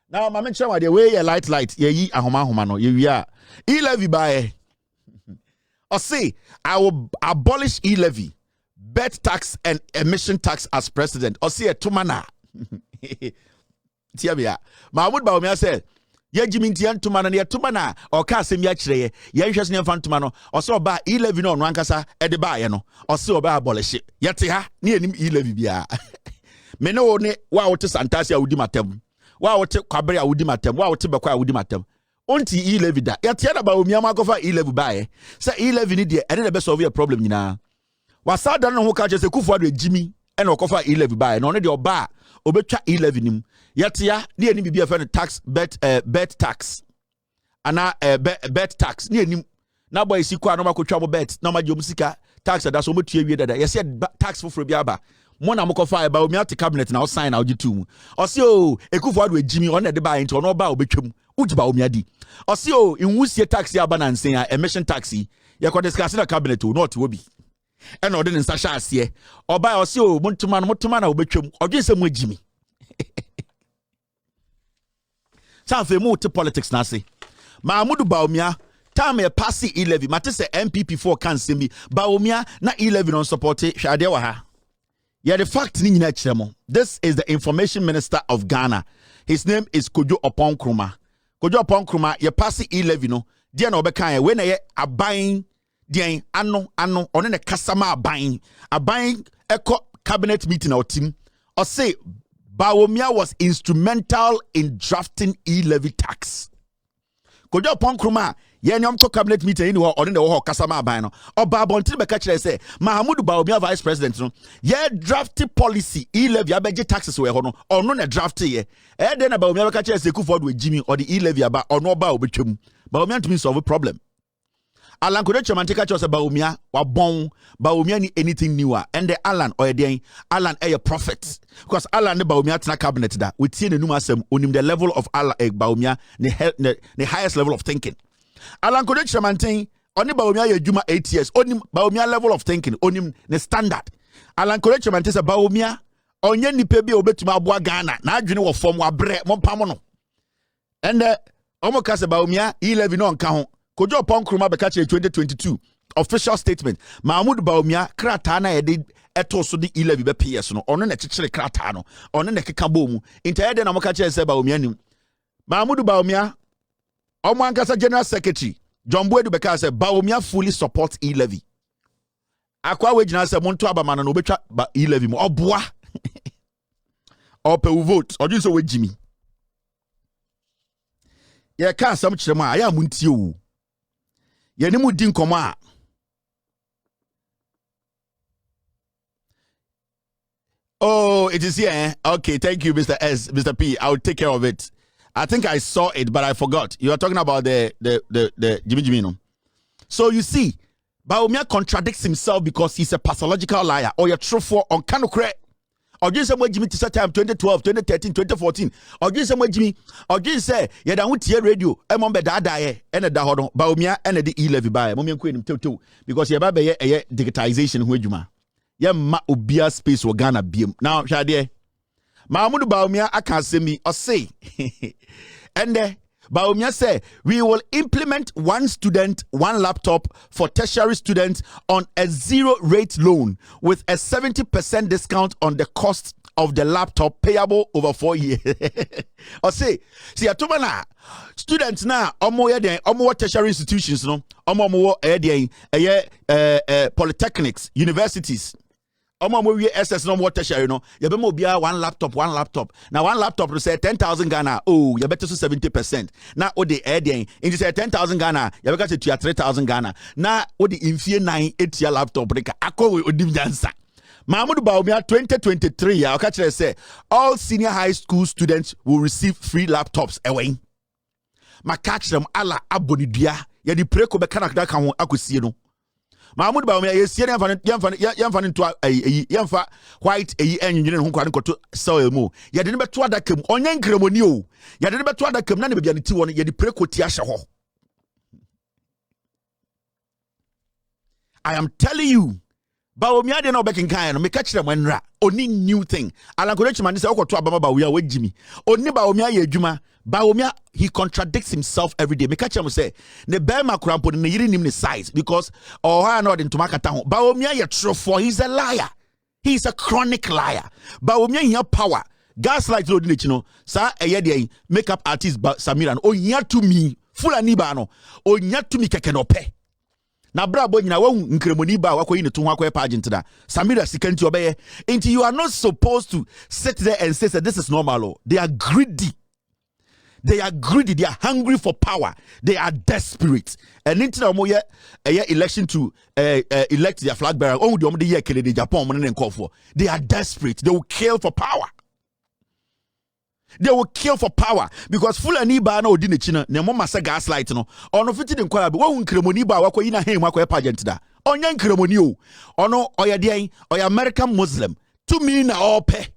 [SPEAKER 2] now ma mention wa the way ya light ye yi ahoma no ye wi a e-levy by o say I will abolish e-levy, bet tax and emission tax as president. O say to mana Tiabia Mahmoud Bawumia said ye Jimmy ntoma no ye toma na o ka asem ya kire ye nhwese ne mfa ntoma no o se oba e11 no ankasa e de ba ye no o se oba abolish ye te ha ne enim e11 bia me ne wo ne wa wote santasi a wudi matem wa wote kwabere a wudi matem wa wote bekwa a wudi matem onti e11 da ye te na Bawumia makofa e11 ba ye se e11 ni de ene be solve your problem nyina wa sada no ho ka che se Akufo Addo Jimmy ene okofa e11 ba ye no ne de oba obetwa e11 nim yatia ne enim bibia fa tax bet tax ana bet tax ne enim na boy sikwa no makotwa mo bet na magye omsika tax da so motua wie dada yesi tax foforo bia ba mo na mokofa e Bawumia te cabinet na o sign na ogitu o se o Akufo Addo Jimmy on de ba enti ono ba obetwam uji Bawumia di o se o inwusie tax ya ba na nsen ya emission tax ye ko discuss na cabinet o not wo bi e na ode ne nsa sha ase oba o se o motuma na obetwam odwe se mo Jimmy Sanfe mu te politics na se Mahmudu Bawumia time e passi e11 mate se MPP4 kan semi Bawumia na e11 on support hwade wa ha yeah the fact ni nyina kiremo. This is the information minister of Ghana. His name is Kojo Oponkroma. Kojo Oponkroma ye passi e11 no dia na obeka ye we na ye aban dia ano one ne kasama aban eko cabinet meeting or team or say Bawumia was instrumental in drafting e-levy tax. Kojo Oponkroma ye nyom ko cabinet meeting ni ho ne wo kasama aban no oba bonti be ka kire say Mahmudu Bawumia vice president no ye draft policy e-levy abeje taxes we ho no ono na draft ye e de na Bawumia be ka kire say Akufo Addo Jimmy or the e-levy aba ono oba obetwam Bawumia to solve a problem. Alan Kojo Chamanteka chose Bawumia wa bon Bawumia ni anything newer and the Alan or the Alan a prophet because Alan the Bawumia tna cabinet da we tie ne num asem onim the level of Alan Bawumia the highest level of thinking. Alan Kojo Chamanten oni Bawumia ye djuma 8 years onim Bawumia level of thinking onim the standard. Alan Kojo Chamanten say Bawumia onye nipa bi obetuma aboa Ghana na adwene wo fom wa bre mo pam no and omo ka say Bawumia e11 no nka ho. Kojo Oponkroma beka che 2022 official statement Mahmudu Bawumia krata na yede eto so di e11 be PS no ono na kekere krata no ono na keka bomu intayede na moka che se Bawumia nim Mahmudu Bawumia omo ankasa general secretary John Boedu beka se Bawumia fully supports e11 akwa wegina se monto abamana no obetwa e11 mo oboa ope vote odun so wegimi ye ka asam kire ma aya muntie o Yenimu din koma. Oh, it is here. Eh? Okay, thank you, Mr. S, Mr. P. I'll take care of it. I think I saw it, but I forgot. You are talking about the Jimmy no. So you see, Bawumia contradicts himself because he's a pathological liar or you're true for on kanokre. Or just some way Jimmy to time 2012, 2013, 2014. Or just some way Jimmy, or just say, yeah, that would hear radio, and Mombe Dada, and a Dahodo, Bawumia, and the e-levy by Momian Queen too, because you're baby a digitization, Hujuma. Yeah, ma ubia space or Ghana beam. Now, Shadie Mahmudu Bawumia, I can't see me or say, and Bawumia say we will implement one student, one laptop for tertiary students on a 0-rate loan with a 70% discount on the cost of the laptop payable over 4 years. Or say, see, atumana students now, omo tertiary institutions, no, omo polytechnics, universities. We SS no more tertiary no. You be mobile one laptop. Now one laptop to say 10,000 Ghana. Oh, you better 70%. Now what the adding? In say 10,000 Ghana. You better to 3,000 Ghana. Now what the inferior 9-8 year laptop breaker. Ako we dim dancer. Mahmudu Bawumia 2023 ya. Okay, say all senior high school students will receive free laptops. Away. Ma catch them ala abonidia. Ya di preko be kana kan ho akosie no. Mahmudu Bawumia yesie yamfa into yamfa white engineer ho kwade koto sell mu ye de ne beto adakam onye nkremoni o ye de ne beto adakam na ne bia ne ti won ye de preko ti ahye ho. I am telling you Bawumia de na obekin kan no me ka kire mo nra oni new thing Alan Kojo man say okoto abama Bawumia wagimi oni Bawumia ye adwuma Bawumia he contradicts himself every day. Me catch him say ne bema krampo ne yiri nim ne size because ha na odin tomakata ho Bawumia ye true for he's a liar. He's a chronic liar. Bawumia he have power. gaslight no di no sa eye de makeup artist Samira no onya to me fulani ba no onya to me keke no pe na bra bo nyina wahu nkremoni ba wakoyi ne to ho akoye pageant da Samira sikanti obeye until you are not supposed to sit there and say that this is normal. They are greedy. They are greedy. They are hungry for power. They are desperate. And into the election to elect their flag bearer. Oh, the year the Japan call for. They are desperate. They will kill for power. They will kill for power because Fulani ba na odi ne china ne mo masa gaslight no ono fiti den kwala bi wo nkremoni ba wa koyi na hen wa koyi pageant da onya nkremoni o ono oya den oya American Muslim to me na ope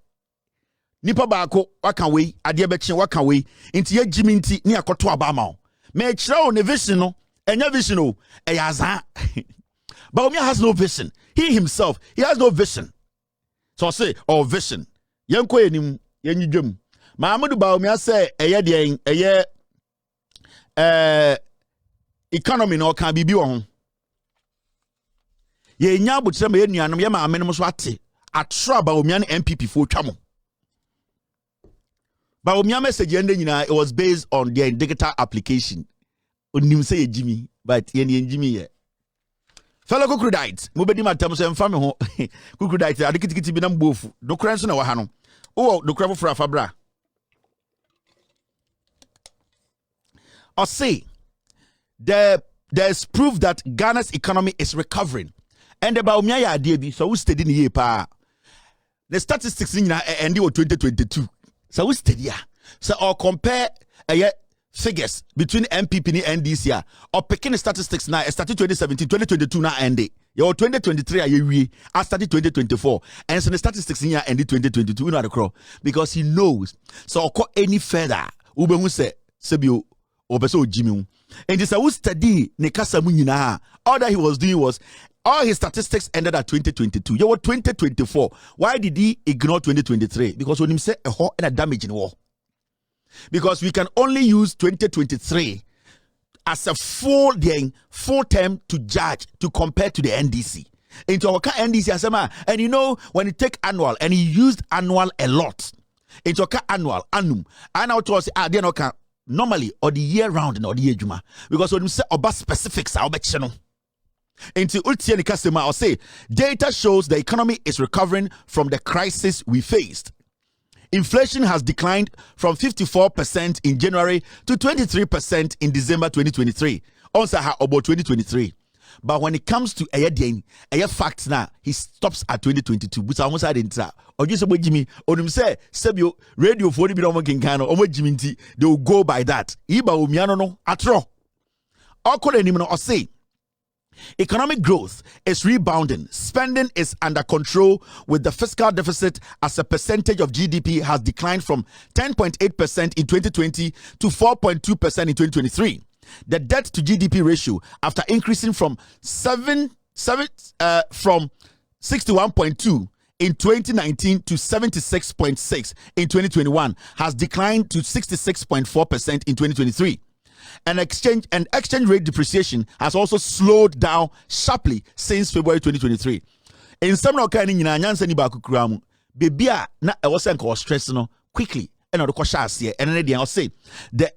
[SPEAKER 2] nipa ba ko waka we ade be waka we nti ye jimi nti ne akoto aba ma o me kire o ne vision no enya vision o eyaza Bawumia has no vision. He himself, he has no vision. So I say, oh vision yenko enim yenjidwem Mahamudu Bawumia say economy no kan bibi wo ho. Ye nya butre ma yenuanom ye ma amenom so ate atro Bawumia ne MPP fo twamo. Bawumia message ende nyina it was based on their digital application. Onim say ejimi but ye ne ejimi ye. Fellow Kukudites, mubedi matam so emfa me ho. Kukudites adekitikiti bi na mbofu. Dokran so na wa ha no. Wo dokran fo afabra. Or say there's proof that Ghana's economy is recovering. And the Bawumia ya ade bi so we steady ni ye pa. The statistics in end 2022. So we steady ya. So or compare figures between MPP and NDC or picking statistics now started 2017 2022 now end your 2023 I started 2024 and so the statistics in here ended 2022 you know the crow because he knows so any further ube who say sebio obeso jimi and this who study ne kasa mu nyina all that he was doing was all his statistics ended at 2022 you were 2024 why did he ignore 2023 because when him say a whole and a damage in war. Because we can only use 2023 as a full term to judge, to compare to the NDC. Into our NDC asema, and you know, when you take annual, and he used annual a lot. Into our annual, annum. And now to us, normally, or the year round, or the year juma. Because when you say about specifics, I'll bet you know. Into ultimately customer, I'll say, data shows the economy is recovering from the crisis we faced. Inflation has declined from 54% in January to 23% in December 2023. Also, about 2023. But when it comes to a facts now, he stops at 2022. But I almost had it. Or just about Jimmy, or him say, Sebio, radio for the Bidomo Kinkano, or Jimmy, they will go by that. Iba Umiano no, atro. Or call him or say, economic growth is rebounding. Spending is under control with the fiscal deficit as a percentage of GDP has declined from 10.8% in 2020 to 4.2% in 2023. The debt to GDP ratio, after increasing from 61.2 in 2019 to 76.6 in 2021, has declined to 66.4% in 2023. And exchange rate depreciation has also slowed down sharply since February 2023. In some kind nyina nyansa ni ba kukuramu baby a na e was enko stress no quickly and the kwasha ase and then I'll say the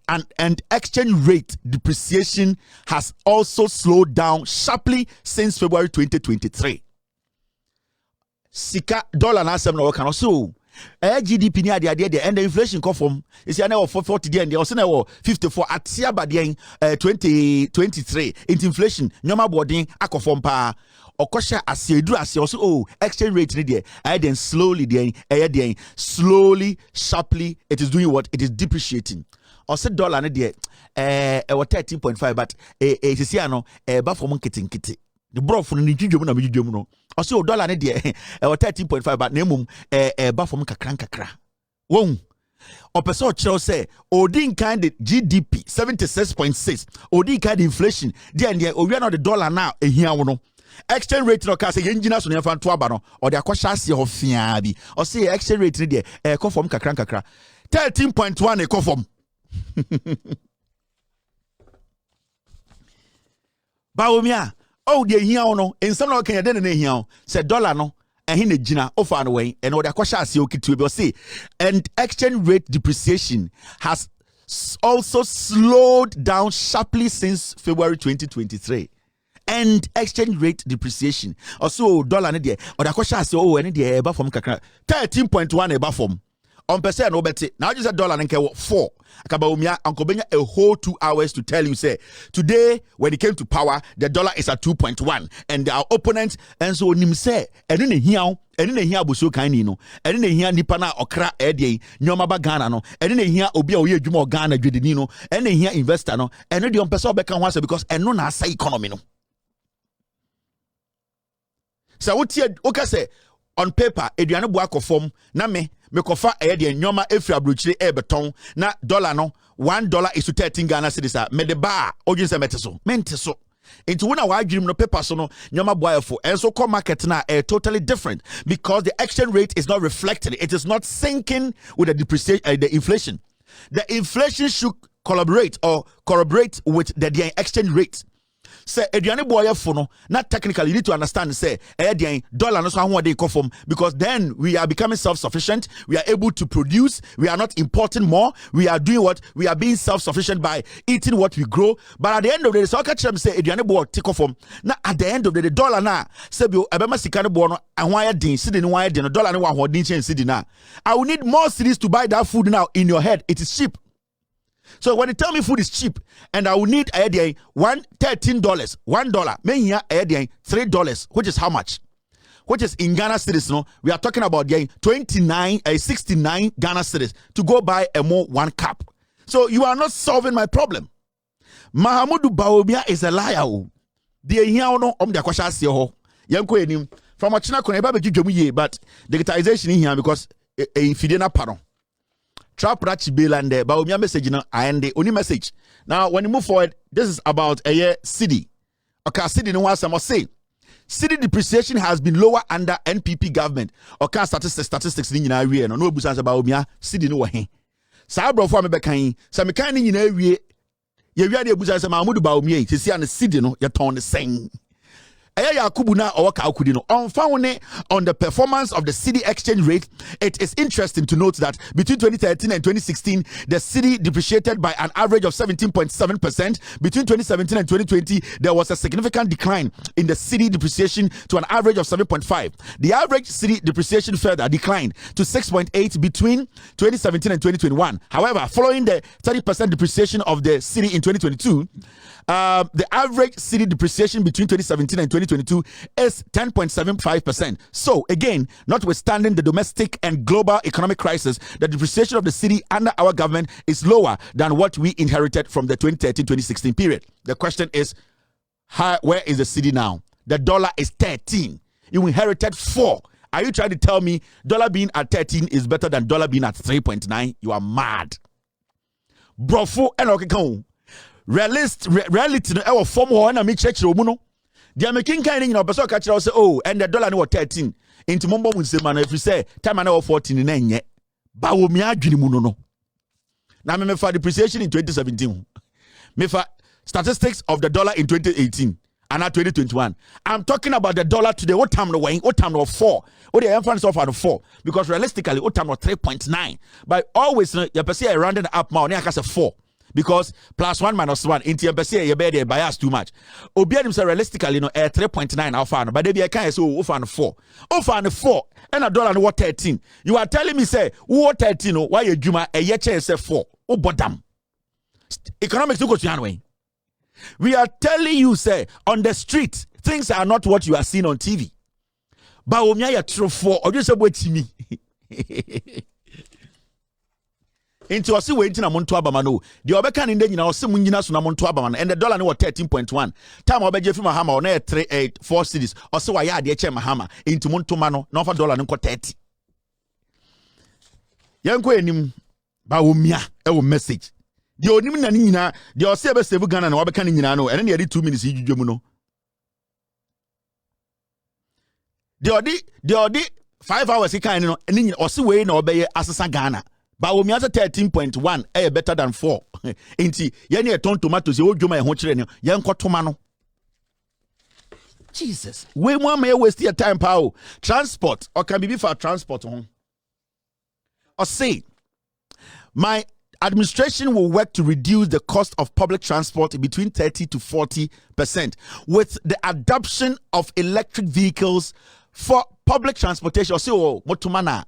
[SPEAKER 2] and exchange rate depreciation has also slowed down sharply since February 2023. Sika dollar na asem na we can also GDP ni ade and the inflation come from is ya na 40 there and also na 54 at sia ba there 2023 inflation nyoma boarding akofom pa okosha asiedu asie also exchange rate ni there then slowly there slowly sharply it is doing what it is depreciating also dollar ni there 13.5 but sisi ano ba from nkitinkiti the bro for ni twidwom na medwom no also dollar ne de 13.5 but na mum ba from kakra won opeso chiro say odin kind GDP 76.6 odin kind inflation there and we are not the dollar now ehia wo no exchange rate no ka say yengina so ne fa nto aba no or the akwasha ase ho fia bi or say exchange rate ne de come from kakra 13.1 e come from Bawumia oh, the here no in some can den here say dollar no ehine gina ofa no way and what akwasha ase okitu be say and exchange rate depreciation has also slowed down sharply since February 2023. And exchange rate depreciation also dollar ne de or akwasha ase o ene de eba from kakra 13.1 eba from on percent no beti now just a dollar nke 4 Bawumia ankobenya a whole 2 hours to tell you say today when it came to power the dollar is at 2.1 and our opponent and so nim say eno ne hia boso kan ni no eno ne hia nipa na okra ede nyoma ba Ghana no eno ne hia obi a oye adwuma Ghana dwedeni no eno ne hia investor no eno de on person obeka ho ase because eno na asa economy no so what okay say on paper eduane bo akofom na me kofa de nyoma efri abrochire beton na dollar no $1 is to 13 Ghana cedis me de ba odwin se meteso menteso into when our dream no paper so no nyoma boyfo and so come market na totally different because the exchange rate is not reflected, it is not syncing with the depreciation the inflation should collaborate or corroborate with the exchange rate. Say eduane boyfo no not technically you need to understand say dollar no so how they come from because then we are becoming self-sufficient, we are able to produce, we are not importing more, we are doing what we are being self-sufficient by eating what we grow. But at the end of the day so catch them say eduane boy take off from na at the end of the day dollar na say bi ebema sika no boy no ahwan din cedi no wan din no dollar no wan hodin chen cedi na I will need more cedis to buy that food now in your head it is cheap. So when you tell me food is cheap and I will need $13, $1, maybe $3, which is how much? Which is in Ghana cedis, no? We are talking about 69 Ghana cedis to go buy a more 1 cup. So you are not solving my problem. Mahamudu Bawumia is a liar. The no the kwasha se ho. Yanko enim from China ko eba bedwudwom ye but digitization here because e fide na pardon. Trap Rachi Bill and the Bawumia message now and the only message. Now, when you move forward, this is about a year city. Okay, city no one say city depreciation has been lower under NPP government. Okay, statistics in area no busansa Bawumia city no he. Sa bro for me bekan sa me kan ni nyina awie ye wi ade busansa Mahamudu Bawumia sisi an city no ye ton the same. Yakubu na oka akudi no on the performance of the city exchange rate. It is interesting to note that between 2013 and 2016 the city depreciated by an average of 17.7%. Between 2017 and 2020 there was a significant decline in the city depreciation to an average of 7.5. The average city depreciation further declined to 6.8 between 2017 and 2021. However, following the 30% depreciation of the city in 2022, the average city depreciation between 2017 and 2022 is 10.75%. So again, notwithstanding the domestic and global economic crisis, the depreciation of the city under our government is lower than what we inherited from the 2013-2016 period. The question is, where is the city now? The dollar is 13. You inherited 4. Are you trying to tell me dollar being at 13 is better than dollar being at 3.9? You are mad. Brofo and okay. Reality no our form ho na me church omu no dia making kind ni na person ka kire say oh and the dollar no 13 into mombo mu nsema na if you say time na 14 na enye Bawumia adwini mu no na me for depreciation in 2017 me for statistics of the dollar in 2018 and 2021. I'm talking about the dollar today. What time no weighing? What time no 4? What the influence of 4? Because realistically, what time no 3.9? But always you perceive a rounding up now. I say 4. Because +1 - 1 into your perceive you bear bias too much. Obianim say realistically, 3.9 alpha, but they be a kind so over 4. Over 4 and a dollar no 13. You are telling me say what 13 why you juma a year say 4. Oh bodam. Economics go to way. We are telling you say on the street things are not what you are seeing on TV. Bawumia ya true 4 or you say wait me. Into a way in a monto abamano. The Obekan in the Simunina Sunamonto Abaman and the dollar no 13.1. Time Obeje from Mahama on 4 cities or so I had the Mahama into Montomano, no for dollar no 30. Young Quenim Bawumia, a message. The Onimina, the Osebe Sebugan and Obekan in Yano, and any 2 minutes you do. The Odi 5 hours he can and or see way no obey Assassin Ghana. Bawumia 13.1 better than 4. Inti yeni ton tomatoes you juma e ho kire ne yen kotomano. Jesus. We want me waste your time, pal. Transport, or can be for transport home. Or say, my administration will work to reduce the cost of public transport between 30 to 40% with the adoption of electric vehicles for public transportation. Or say, oh, motumana.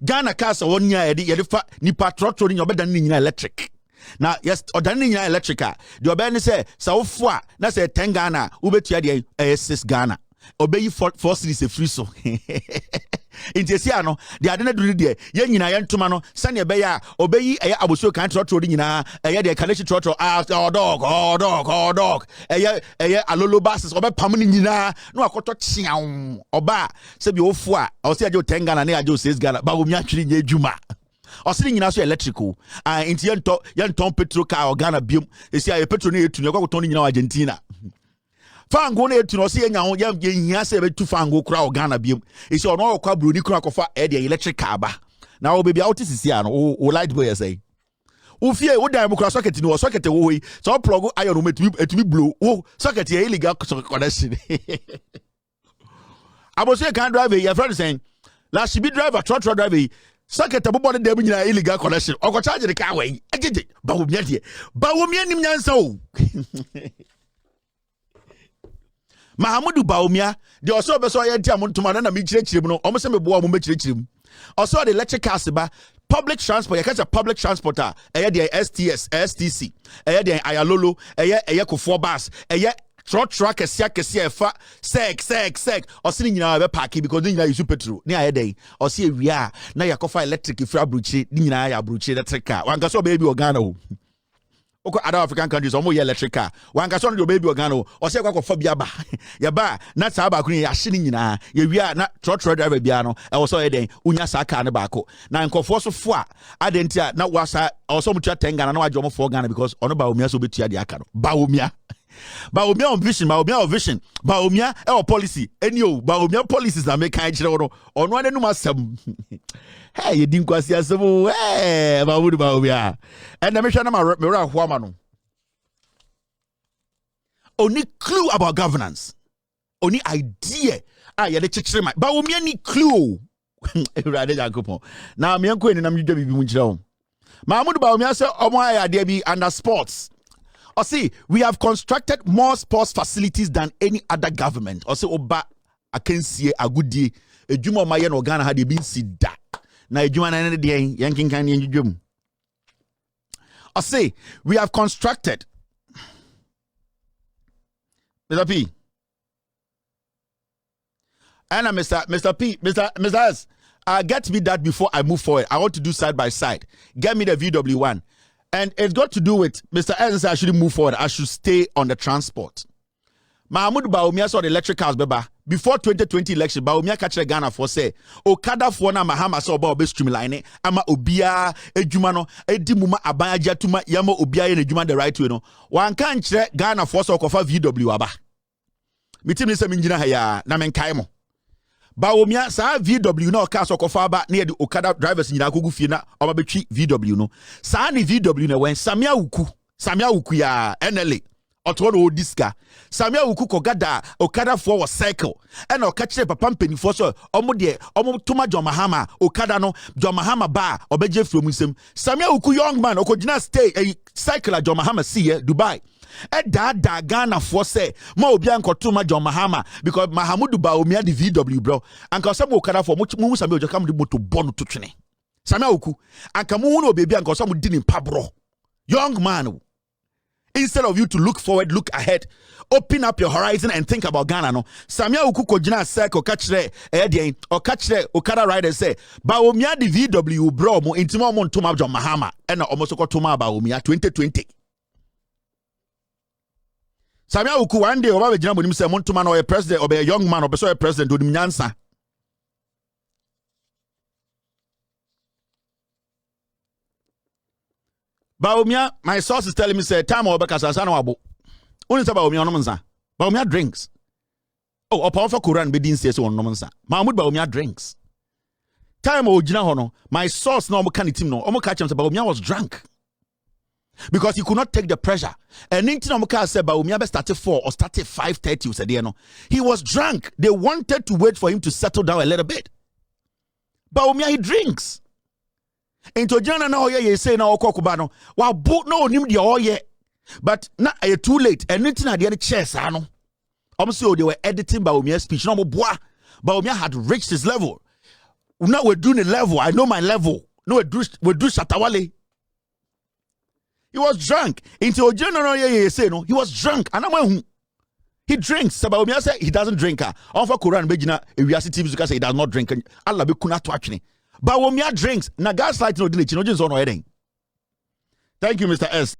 [SPEAKER 2] Ghana cars are 1 year, nipa trotro ni obeda ni electric. Now, yes, or done in electrica. The obey say, so far, na say 10 Ghana, ubetia de 6 Ghana. Obey 4 cities a free so. In Tesiano, the Adena do the Yanina Yantumano, Sanya Beya, obey a abuso can't trotro dinina, a yet a Kaleshi trotro, dog, a lolo basses, or Pamanina, no a cotot siam, or ba, Sebi Ofua, or say you 10 Ghana, near Joe says Ghana, Bawumia Chili Juma. Or sitting in also electrical, into young Tom Petro car or Ghana Bium, they say a petronate to your Tony in Argentina. Fango to no see now, young Yasa to Fango crowd Ghana Bium. It's your no quabruni crack of Eddie electric car. Now, baby, out is Siano or light boy, say. Ufie, what time across socket no socket away, so plug iron to be blue. Oh, socket illegal connection. I was saying, can't drive your friend saying, last she be driver, trotro driver. Socket a body dem in illegal connection. Or go charge the car way. I did it. Bawumia. Bawumia nim nyanso. Mahamudu Bawumia. The also be so yenti amuntu manana mi chirechim no. Omo se me bo amu me chirechim. Also the electric car seba public transport. You catch a public transporter. Eye the STS, STC. Eye the Ayalolo. Eye Akufo bus. Eye truck kesia fa sek or sitting in our parking because you are super true near day or see we are now you coffee electric if you are bruchi ya bruchi electric car one can baby organo okay other African countries almost electric car one can your baby organo or say kwa phobia ba ya ba na sa ba kunu ya shini nyina ya we are na truck driver bia no e wo so e den unya sa car ne ba ko na nkofo so fo a adentia na wasa also mutua 10 Ghana na wajo mo 4 Ghana because ono Bawumia so betua de aka no Bawumia Bawumia on vision, Bawumia our policy. Any Bawumia policies that make kind of on one and no hey, you didn't quite see us. Hey, Bawumia. And the mission of my Wamano. Only clue about governance. Only idea. Yeah, the church. Bawumia ni clue. Now, me uncle and I'm you be Munchon. Mahmoud Bawumia said, oh, my idea be under sports. Or see, we have constructed more sports facilities than any other government. Or say, Oba, I can see a good day. A Juma Mayan or Ghana had been see that. Now, Juma and day, Yanking can in Jum. Or say, we have constructed. Mr. P. And Mr. P. Mr. S. Get me that before I move forward. I want to do side by side. Get me the VW1. And it's got to do with Mr. S. I shouldn't move forward. I should stay on the transport. Mahmoud Bawumia saw the electric cars, beba. Before 2020 election, Bawumia catch Ghana for say, Okada for na Mahama saw about streamline. Ama Obia, Ejumano, Edimuma, Abaya Jatuma, Yamo Obia, and Ejuma the right way. No, one can't check Ghana for so kofa VW aba. Mitim is a minjina haya, Namen Kaimo. Bawumia sa VW no car so kofa ba near the Okada drivers nyina kogu fie na obabetwi VW no sa ni VW na when Samia Uku ya NLA oto no diska Samia Uku kogada Okada for cycle and okachire papa mpanifo so omo de omo toma John Mahama Okada no John Mahama ba obeje from nsem Samia Uku young man okogina stay a cycle John Mahama see Dubai. Da Ghana for say ma obi ankotuma John Mahama because Mahamudu Bawumia the VW bro anka some Okada for much mu Samia ojo kam de moto bonu to twene Samia Uku anka mu no baby anka some di nimpa bro young man instead of you to look forward look ahead open up your horizon and think about Ghana no Samia Uku ko gina circle kachire den o kachire Okada rider say Bawumia the VW bro mo intimo mo ntoma John Mahama na omoso ko toma Bawumia 2020 Samia Uku one day oba begina monim say montuma na o president or a young man or so president onim nyansa Bawumia my source is telling me say time oba kasasa na wabo oni say Bawumia onom nsa Bawumia drinks oh upon for Quran be din say so onom nsa Mahmoud Bawumia drinks time o gina ho no my source na omo kan team no omo catch him say Bawumia was drunk because he could not take the pressure. And Nintin said Bawumia started 4 or started 5:30. Said, you know, he was drunk. They wanted to wait for him to settle down a little bit. Bawumia, he drinks. Into Jana now ye say na okokubano. Wa boot no nim the all ye. But na too late. And Nintin had the chairs ano. Also, they were editing Bawumia's speech. No more bois. Bawumia had reached his level. Now we're doing a level. I know my level. No, we do Shatawale. He was drunk. Into Ojana say no, he was drunk. And I'm he drinks. Bawumia said he doesn't drink. On for Quran Bejina, reality TV say he does not drink. Allah be kuna to actually. Bawumia drinks. Na gaslight no dinner. Thank you, Mr. S.